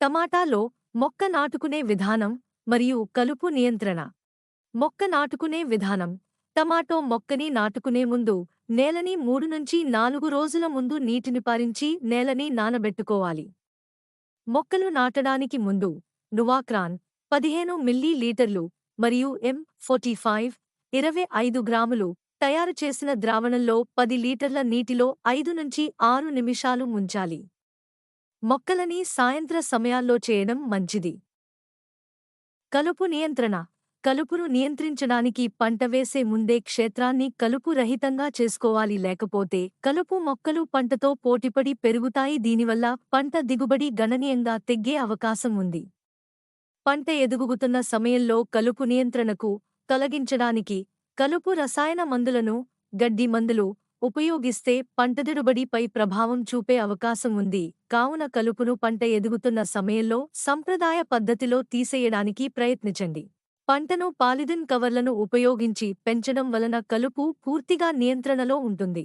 టమాటాలో మొక్క నాటుకునే విధానం మరియు కలుపు నియంత్రణ. మొక్క నాటుకునే విధానం. టమాటో మొక్కని నాటుకునే ముందు నేలని 3 నుంచి 4 రోజుల ముందు నీటిని పారించి నేలని నానబెట్టుకోవాలి. మొక్కలు నాటడానికి ముందు నువాక్రాన్ 15 మిల్లీ లీటర్లు మరియు M45 25 గ్రాములు తయారు చేసిన ద్రావణంలో 10 లీటర్ల నీటిలో 5 నుంచి 6 నిమిషాలు ముంచాలి. మొక్కలని సాయంత్ర సమయాల్లో చేయడం మంచిది. కలుపు నియంత్రణ. కలుపును నియంత్రించడానికి పంట వేసే ముందే క్షేత్రాన్ని కలుపు రహితంగా చేసుకోవాలి, లేకపోతే కలుపు మొక్కలు పంటతో పోటీపడి పెరుగుతాయి, దీనివల్ల పంట దిగుబడి గణనీయంగా తగ్గే అవకాశం ఉంది. పంట ఎదుగుతున్న సమయంలో కలుపు నియంత్రణకు తొలగించడానికి కలుపు రసాయన మందులను, గడ్డి మందులు ఉపయోగిస్తే పంట దిగుబడిపై ప్రభావం చూపే అవకాశం ఉంది. కావున కలుపును పంట ఎదుగుతున్న సమయంలో సంప్రదాయ పద్ధతిలో తీసేయడానికి ప్రయత్నించండి. పంటను పాలిథిన్ కవర్లను ఉపయోగించి పెంచడం వలన కలుపు పూర్తిగా నియంత్రణలో ఉంటుంది.